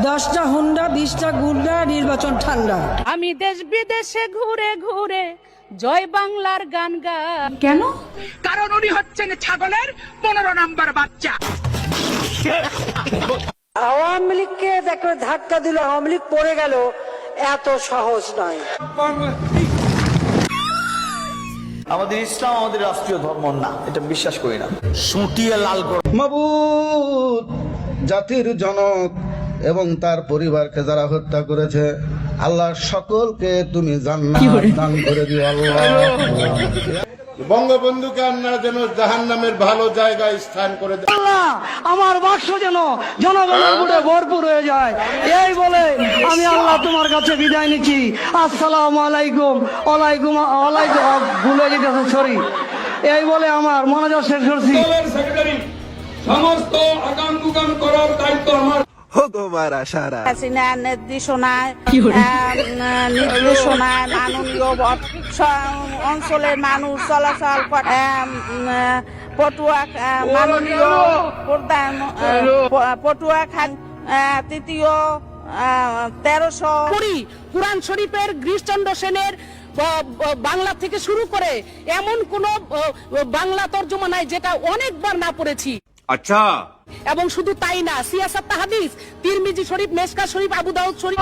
10টা হুন্ডা 20টা গুন্ডা, নির্বাচন ঠান্ডা। আমি দেশ বিদেশে ঘুরে ঘুরে জয় বাংলার গান গাই। কেন? কারণ উনি হচ্ছেন ছাগলের 15 নম্বর বাচ্চা। আওয়ামী লীগকে দেখো ধাক্কা দিল, আওয়ামী লীগ পড়ে গেল, এত সহজ নয়। আমাদের ইসলাম আমাদের রাষ্ট্রীয় ধর্ম না, এটা বিশ্বাস করি না। সুটিয়ে লাল করে মাবুদ, জাতির জনক এবং তার পরিবারকে যারা হত্যা করেছে, আল্লাহ সকলকে তুমি জান্নাত দান করে দিও আল্লাহ। বঙ্গবন্ধুকে আল্লাহ যেন জাহান্নামের ভালো জায়গায় স্থান করে দেয়। আল্লাহ আমার বাক্স যেন জনগণের ভোটে ভরপুর হয়ে যায়, এই বলে আমি আল্লাহ তোমার কাছে বিদায় নিচ্ছি। আসসালামু আলাইকুম। ওয়ালাইকুম ওয়ালাইকুম, ভুলে যেতেছে, সরি। এই বলে আমার মনোযোগ শেষ করছি। সেক্রেটারি সমস্ত আগাম গুগাম করার দায়িত্ব আমার। হাসিনার নির্দেশনায় মাননীয় অঞ্চলের মানুষ চলাচল করে। পটুয়া মাননীয় প্রধান পটুয়া খান তৃতীয় 1300 কুরআন শরীফের গিরিশচন্দ্র সেনের বাংলা থেকে শুরু করে এমন কোন বাংলা তর্জমা নাই যেটা অনেকবার না পড়েছি। আচ্ছা, এবং শুধু তাই না, সিয়াসাত হাদিস, তিরমিজি শরীফ, মেশকা শরীফ, আবু দাউদ শরীফ,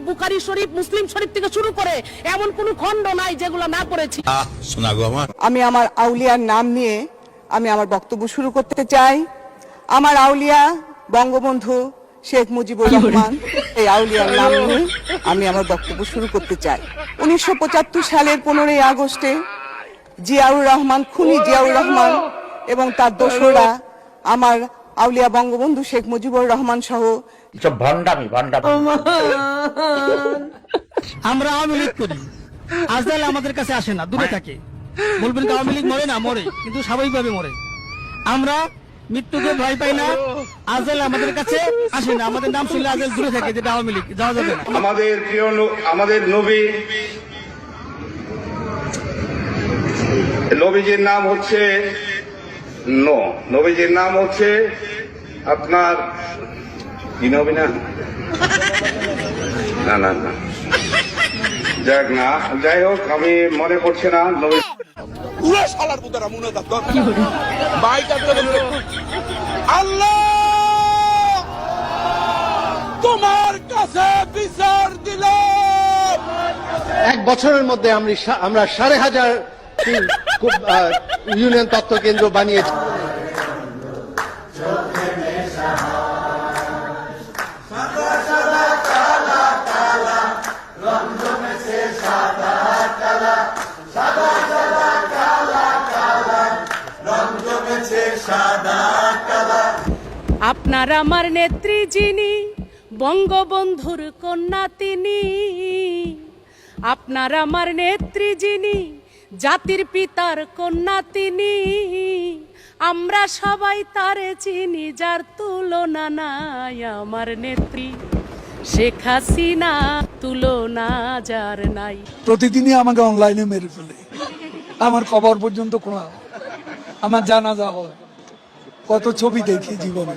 বুখারী শরীফ, মুসলিম শরীফ থেকে শুরু করে এমন কোন খণ্ড নাই যেগুলো না পড়েছি। আমি আমার আউলিয়ার নাম নিয়ে আমি আমার বক্তব্য শুরু করতে চাই। আমার আউলিয়া বঙ্গবন্ধু শেখ মুজিবুর রহমান, এই আউলিয়ার নাম নিয়ে আমি আমার বক্তব্য শুরু করতে চাই। 1975 সালের 15ই আগস্টে জিয়াউর রহমান, খুনি জিয়াউর রহমান এবং তার দোসররা আমার আউলিয়া বঙ্গবন্ধু শেখ মুজিবুর রহমান সহ ভণ্ডামি। আমরা আওয়ামী লীগ করি, আজকাল আমাদের কাছে আসে না, দূরে থাকে। বলবেন আওয়ামী লীগ মরে না, মরে, কিন্তু স্বাভাবিকভাবে মরে। আমরা মৃত্যুকে ভয় পাই না, আজকাল আমাদের কাছে আসে না, আমাদের নাম শুনলে আজকাল দূরে থাকে, যেটা আওয়ামী লীগ, যাওয়া যাবে না। আমাদের প্রিয় আমাদের নবীজির নাম হচ্ছে নবীজির নাম হচ্ছে আপনার কি নবী না না না না যাক না, যাই হোক, আমি মনে করছি না নবী। আল্লাহ তোমার কাছে বিচার দিলাম। 1 বছরের মধ্যে আমরা 5,500 ইউনিয়ন তত্ত্ব কেন্দ্র বানিয়েছি। আপনার আমার নেত্রী যিনি, বঙ্গবন্ধুর কন্যা তিনি। আপনার আমার নেত্রী যিনি, জাতির পিতার কন্যা তিনি। আমরা সবাই তারে চিনি, যার তুলনা নাই। আমার নেত্রী শেখ হাসিনা, তুলনা যার নাই। প্রতিদিনই আমাকে অনলাইনে মেরে ফেলে, আমার কবর পর্যন্ত আমার জানাজা হয়। কত ছবি দেখি জীবনে।